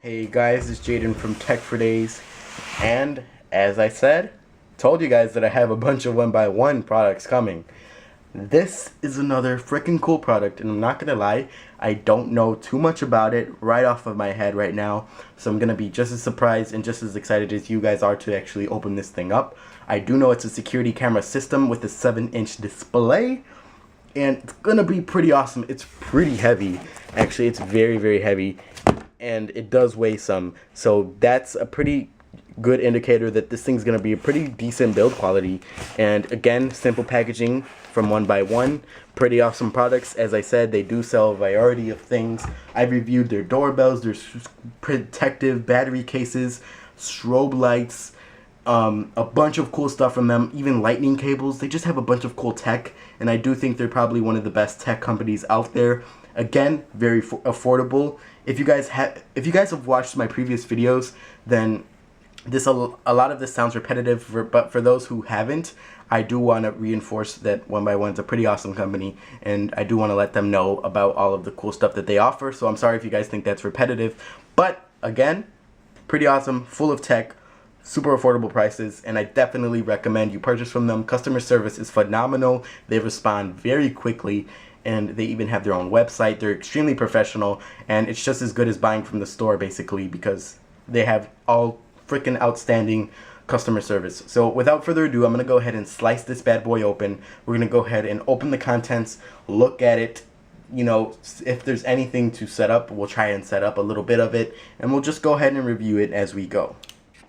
Hey guys, it's Jaden from Tech for Days, and as I said, told you guys that I have a bunch of 1Byone products coming. This is another freaking cool product, and I'm not gonna lie, I don't know too much about it right off of my head right now, so I'm gonna be just as surprised and just as excited as you guys are to actually open this thing up. I do know it's a security camera system with a 7-inch display, and it's gonna be pretty awesome. It's pretty heavy. Actually, it's very, very heavy, and it does weigh some, so that's a pretty good indicator that this thing's gonna be a pretty decent build quality. And again, simple packaging from 1Byone. Pretty awesome products. As I said, they do sell a variety of things. I've reviewed their doorbells, their protective battery cases, strobe lights, a bunch of cool stuff from them, even lightning cables. They just have a bunch of cool tech, and I do think they're probably one of the best tech companies out there. Again, very affordable. If you guys have watched my previous videos, then a lot of this sounds repetitive, but for those who haven't, I do want to reinforce that 1Byone is a pretty awesome company, and I do want to let them know about all of the cool stuff that they offer. So I'm sorry if you guys think that's repetitive, but again, pretty awesome, full of tech, super affordable prices, and I definitely recommend you purchase from them. Customer service is phenomenal. They respond very quickly, and they even have their own website. They're extremely professional, and it's just as good as buying from the store basically, because they have all freaking outstanding customer service. So without further ado, I'm gonna go ahead and slice this bad boy open. We're gonna go ahead and open the contents, look at it. You know, if there's anything to set up, we'll try and set up a little bit of it, and we'll just go ahead and review it as we go.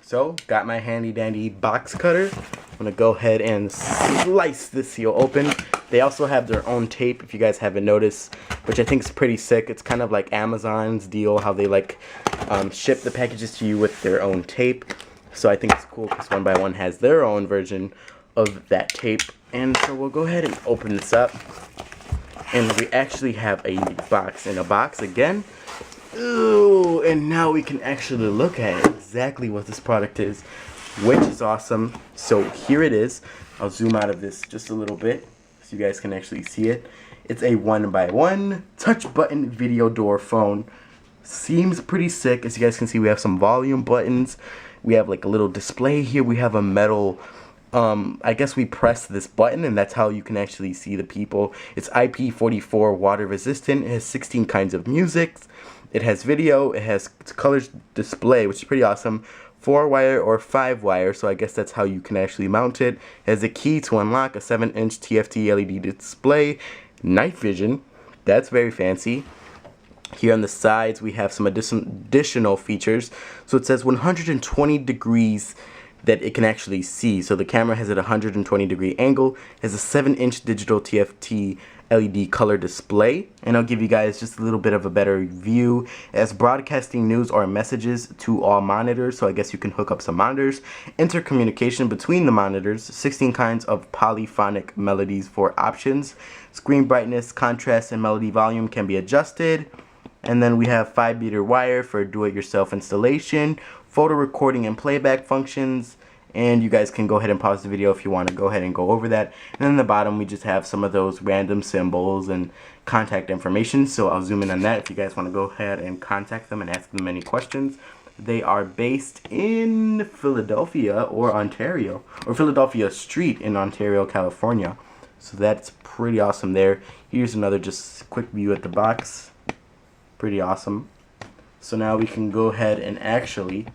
So, got my handy dandy box cutter. I'm gonna go ahead and slice this seal open. They also have their own tape, if you guys haven't noticed, which I think is pretty sick. It's kind of like Amazon's deal, how they like ship the packages to you with their own tape. So I think it's cool because 1Byone has their own version of that tape. And so we'll go ahead and open this up. And we actually have a box in a box again. Ooh, and now we can actually look at exactly what this product is, which is awesome. So here it is. I'll zoom out of this just a little bit so you guys can actually see it. It's a 1Byone touch button video door phone. Seems pretty sick. As you guys can see, we have some volume buttons. We have like a little display here. We have a metal, I guess we press this button and that's how you can actually see the people. It's IP44 water resistant. It has 16 kinds of music. It has video. It has color display, which is pretty awesome. 4-wire or 5-wire, so I guess that's how you can actually mount it. It has a key to unlock, a 7-inch TFT LED display, night vision. That's very fancy. Here on the sides, we have some additional features. So it says 120 degrees that it can actually see. So the camera has a 120-degree angle, has a 7-inch digital TFT LED color display, and I'll give you guys just a little bit of a better view. It has broadcasting news or messages to all monitors, so I guess you can hook up some monitors. Intercommunication between the monitors, 16 kinds of polyphonic melodies for options. Screen brightness, contrast, and melody volume can be adjusted. And then we have 5-meter wire for do-it-yourself installation, photo recording and playback functions, and you guys can go ahead and pause the video if you want to go ahead and go over that. And then in the bottom we just have some of those random symbols and contact information, so I'll zoom in on that if you guys want to go ahead and contact them and ask them any questions. They are based in Philadelphia or Ontario, or Philadelphia Street in Ontario, California. So that's pretty awesome there. Here's another just quick view at the box. Pretty awesome. So now we can go ahead and actually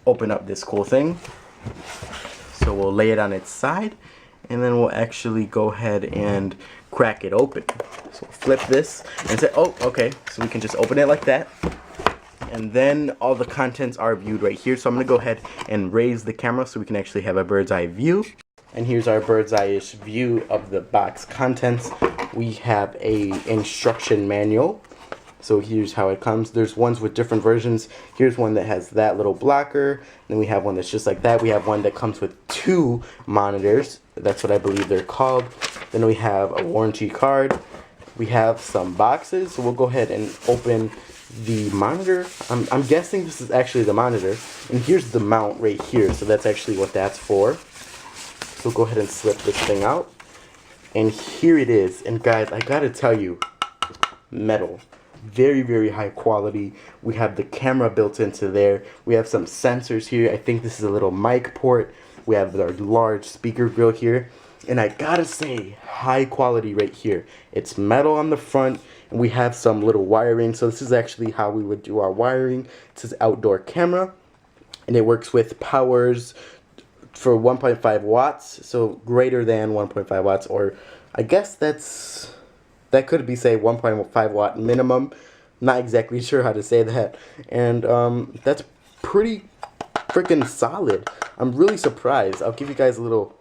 open up this cool thing. So we'll lay it on its side, and then we'll actually go ahead and crack it open. So we'll flip this and say, oh, okay, so we can just open it like that. And then all the contents are viewed right here. So I'm gonna go ahead and raise the camera so we can actually have a bird's eye view. And here's our bird's eye-ish view of the box contents. We have a instruction manual. So here's how it comes. There's ones with different versions. Here's one that has that little blocker. Then we have one that's just like that. We have one that comes with 2 monitors. That's what I believe they're called. Then we have a warranty card. We have some boxes. So we'll go ahead and open the monitor. I'm guessing this is actually the monitor. And here's the mount right here. So that's actually what that's for. So we'll go ahead and slip this thing out. And here it is. And guys, I gotta tell you, metal. very, very high quality. We have the camera built into there. We have some sensors here. I think this is a little mic port. We have our large speaker grill here. And I gotta say, high quality right here. It's metal on the front, and we have some little wiring. So this is actually how we would do our wiring. It says outdoor camera, and it works with powers for 1.5 watts, so greater than 1.5 watts, or I guess that could be, say, 1.5 watt minimum. Not exactly sure how to say that. And that's pretty freaking solid. I'm really surprised. I'll give you guys a little...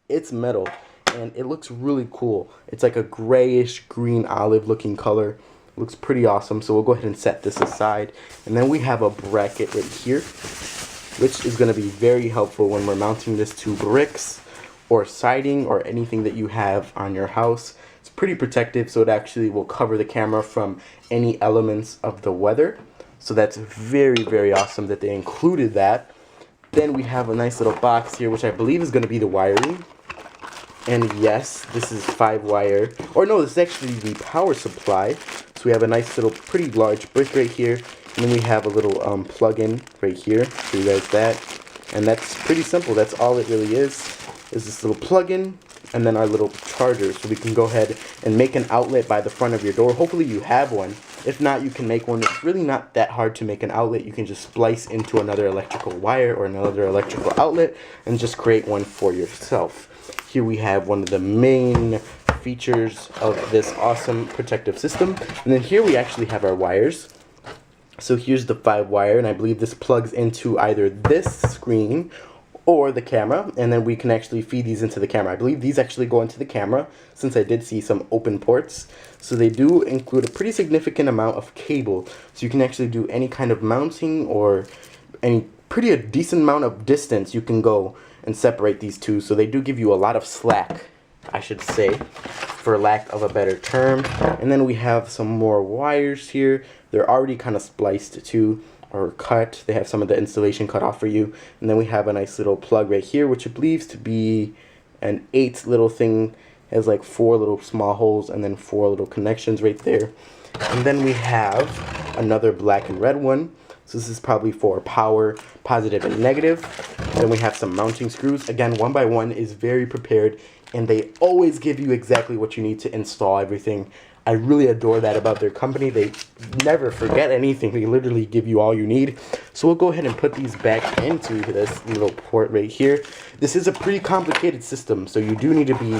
It's metal, and it looks really cool. It's like a grayish green olive looking color. Looks pretty awesome. So we'll go ahead and set this aside. And then we have a bracket right here, which is going to be very helpful when we're mounting this to bricks or siding or anything that you have on your house. It's pretty protective, so it actually will cover the camera from any elements of the weather. So that's very, very awesome that they included that. Then we have a nice little box here, which I believe is going to be the wiring. And yes, this is 5-wire. Or no, this is actually the power supply. So we have a nice little pretty large brick right here. And then we have a little plug-in right here. Show you guys that. And that's pretty simple. That's all it really is this little plug-in and then our little charger. So we can go ahead and make an outlet by the front of your door. Hopefully you have one. If not, you can make one. It's really not that hard to make an outlet. You can just splice into another electrical wire or another electrical outlet and just create one for yourself. Here we have one of the main features of this awesome protective system. And then here we actually have our wires. So here's the 5-wire, and I believe this plugs into either this screen or the camera, and then we can actually feed these into the camera. I believe these actually go into the camera, since I did see some open ports. So they do include a pretty significant amount of cable, so you can actually do any kind of mounting or a decent amount of distance you can go and separate these two. So they do give you a lot of slack, I should say, for lack of a better term. And then we have some more wires here. They're already kind of spliced too, or cut. They have some of the installation cut off for you. And then we have a nice little plug right here, which it believes to be an 8 little thing. It has like 4 little small holes and then 4 little connections right there. And then we have another black and red one. So this is probably for power, positive and negative. Then we have some mounting screws. Again, 1Byone is very prepared, and they always give you exactly what you need to install everything. I really adore that about their company. They never forget anything. They literally give you all you need. So we'll go ahead and put these back into this little port right here. This is a pretty complicated system, so you do need to be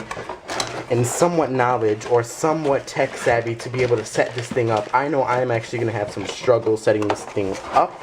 in somewhat knowledge or somewhat tech savvy to be able to set this thing up. I know I'm actually going to have some struggle setting this thing up.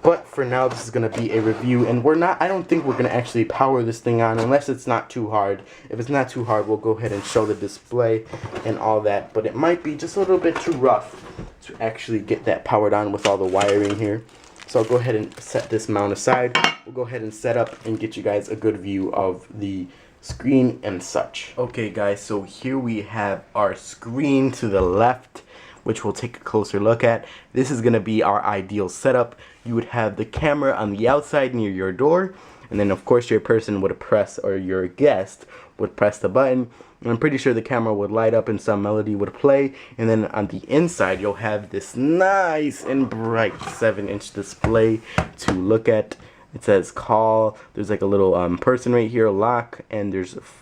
But for now, this is going to be a review, and I don't think we're going to actually power this thing on unless it's not too hard. If it's not too hard, we'll go ahead and show the display and all that. But it might be just a little bit too rough to actually get that powered on with all the wiring here. So I'll go ahead and set this mount aside. We'll go ahead and set up and get you guys a good view of the screen and such. Okay guys, so here we have our screen to the left, which we'll take a closer look at. This is going to be our ideal setup. You would have the camera on the outside near your door, and then of course your person would press, or your guest would press the button, and I'm pretty sure the camera would light up and some melody would play. And then on the inside you'll have this nice and bright 7-inch display to look at. It says call. There's like a little person right here, lock, and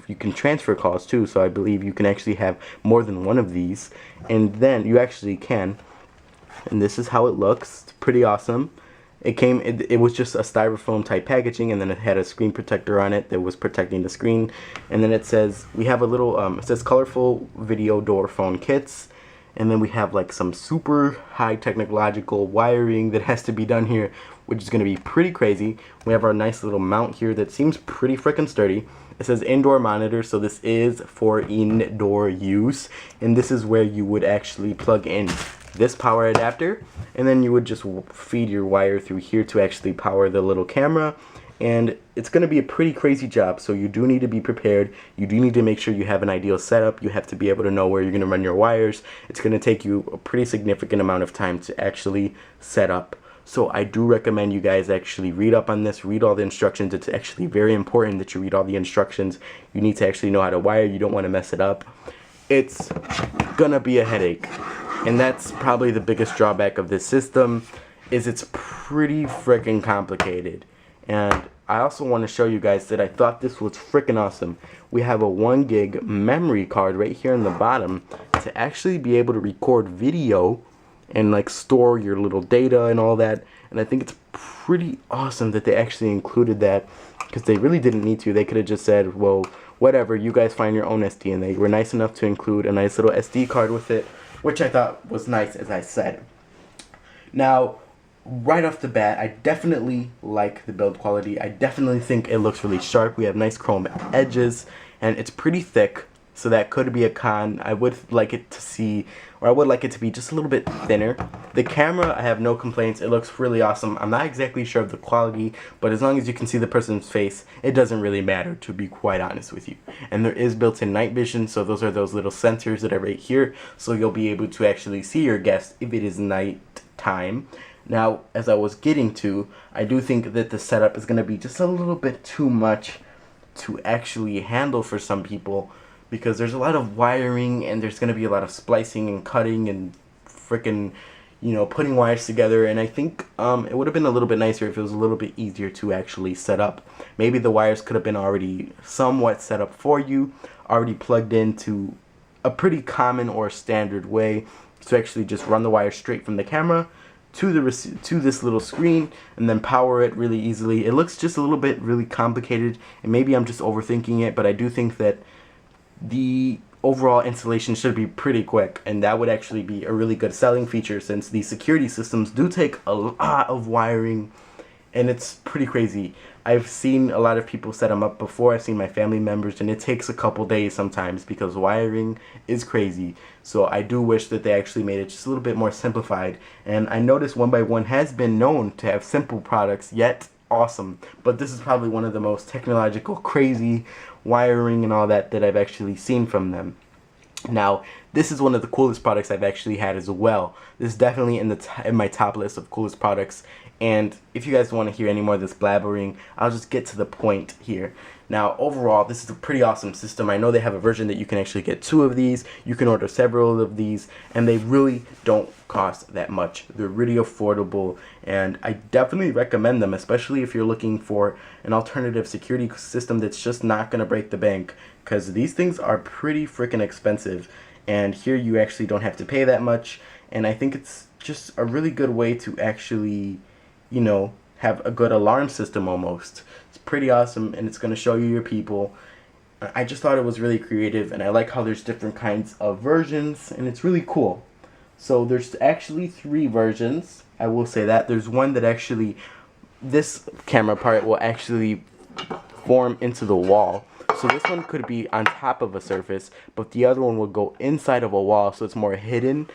you can transfer calls too. So I believe you can actually have more than one of these, and then you actually can. And this is how it looks. It's pretty awesome. It was just a styrofoam type packaging, and then it had a screen protector on it that was protecting the screen. And then it says we have a little it says colorful video door phone kits. And then we have like some super high technological wiring that has to be done here, which is going to be pretty crazy. We have our nice little mount here that seems pretty freaking sturdy. It says indoor monitor, so this is for indoor use. And this is where you would actually plug in this power adapter, and then you would just feed your wire through here to actually power the little camera. And it's going to be a pretty crazy job, so you do need to be prepared. You do need to make sure you have an ideal setup. You have to be able to know where you're going to run your wires. It's going to take you a pretty significant amount of time to actually set up. So I do recommend you guys actually read up on this, read all the instructions. It's actually very important that you read all the instructions. You need to actually know how to wire. You don't want to mess it up. It's going to be a headache. And that's probably the biggest drawback of this system, is it's pretty freaking complicated. And I also want to show you guys that I thought this was freaking awesome. We have a 1 gig memory card right here in the bottom to actually be able to record video and like store your little data and all that. And I think it's pretty awesome that they actually included that, because they really didn't need to. They could have just said, well, whatever, you guys find your own SD, and they were nice enough to include a nice little SD card with it, which I thought was nice, as I said. Now, right off the bat, I definitely like the build quality. I definitely think it looks really sharp. We have nice chrome edges, and it's pretty thick, so that could be a con. I would like it to see, or I would like it to be just a little bit thinner. The camera, I have no complaints. It looks really awesome. I'm not exactly sure of the quality, but as long as you can see the person's face, it doesn't really matter, to be quite honest with you. And there is built-in night vision, so those are those little sensors that are right here, so you'll be able to actually see your guest if it is night time. Now, as I was getting to, I do think that the setup is going to be just a little bit too much to actually handle for some people, because there's a lot of wiring, and there's going to be a lot of splicing and cutting and freaking, you know, putting wires together. And I think it would have been a little bit nicer if it was a little bit easier to actually set up. Maybe the wires could have been already somewhat set up for you, already plugged into a pretty common or standard way to actually just run the wire straight from the camera to this little screen and then power it really easily. It looks just a little bit really complicated, and maybe I'm just overthinking it, but I do think that the overall installation should be pretty quick, and that would actually be a really good selling feature, since these security systems do take a lot of wiring, and it's pretty crazy. I've seen a lot of people set them up before. I've seen my family members, and it takes a couple days sometimes because wiring is crazy. So I do wish that they actually made it just a little bit more simplified. And I noticed 1Byone has been known to have simple products, yet awesome. But this is probably one of the most technological, crazy wiring and all that I've actually seen from them. Now, this is one of the coolest products I've actually had as well. This is definitely in my top list of coolest products. And if you guys want to hear any more of this blabbering, I'll just get to the point here. Now, overall, this is a pretty awesome system. I know they have a version that you can actually get 2 of these. You can order several of these, and they really don't cost that much. They're really affordable, and I definitely recommend them, especially if you're looking for an alternative security system that's just not going to break the bank, because these things are pretty freaking expensive, and here you actually don't have to pay that much. And I think it's just a really good way to actually, you know, have a good alarm system almost. It's pretty awesome, and it's going to show you your people. I just thought it was really creative, and I like how there's different kinds of versions, and it's really cool. So there's actually 3 versions. I will say that. There's one that actually, this camera part will actually form into the wall. So this one could be on top of a surface, but the other one would go inside of a wall, so it's more hidden.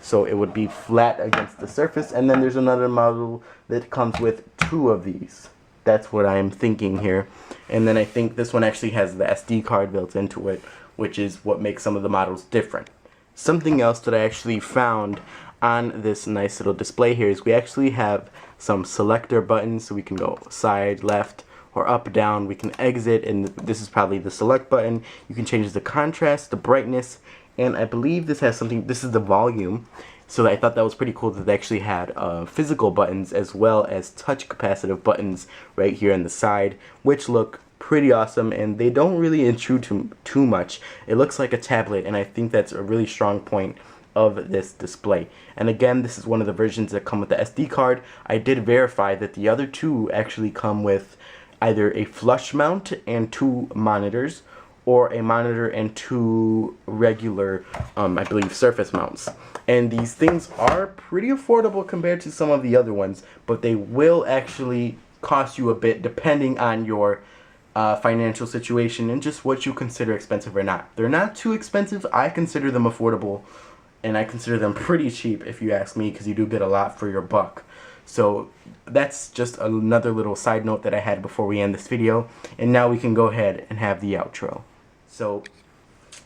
So it would be flat against the surface. And then there's another model that comes with 2 of these. That's what I'm thinking here. And then I think this one actually has the SD card built into it, which is what makes some of the models different. Something else that I actually found on this nice little display here is we actually have some selector buttons, so we can go side, left, or up, down. We can exit, and this is probably the select button. You can change the contrast, the brightness, and I believe this has something, this is the volume. So I thought that was pretty cool that they actually had physical buttons as well as touch capacitive buttons right here on the side, which look pretty awesome, and they don't really intrude too much. It looks like a tablet, and I think that's a really strong point of this display. And again, this is one of the versions that come with the SD card. I did verify that the other 2 actually come with either a flush mount and 2 monitors, or a monitor and 2 regular, I believe, surface mounts. And these things are pretty affordable compared to some of the other ones, but they will actually cost you a bit depending on your financial situation and just what you consider expensive or not. They're not too expensive. I consider them affordable, and I consider them pretty cheap if you ask me, because you do get a lot for your buck. So that's just another little side note that I had before we end this video. And now we can go ahead and have the outro. So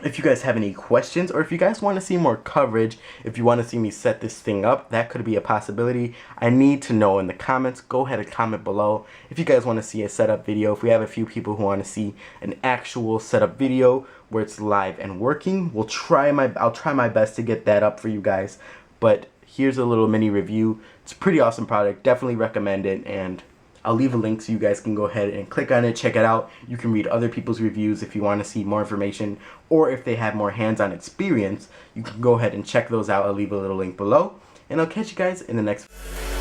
If you guys have any questions, or if you guys want to see more coverage, if you want to see me set this thing up, that could be a possibility. I need to know in the comments. Go ahead and comment below if you guys want to see a setup video. If we have a few people who want to see an actual setup video where it's live and working, I'll try my best to get that up for you guys. But here's a little mini review. It's a pretty awesome product. Definitely recommend it, and I'll leave a link so you guys can go ahead and click on it, check it out. You can read other people's reviews if you want to see more information, or if they have more hands-on experience, you can go ahead and check those out. I'll leave a little link below, and I'll catch you guys in the next video.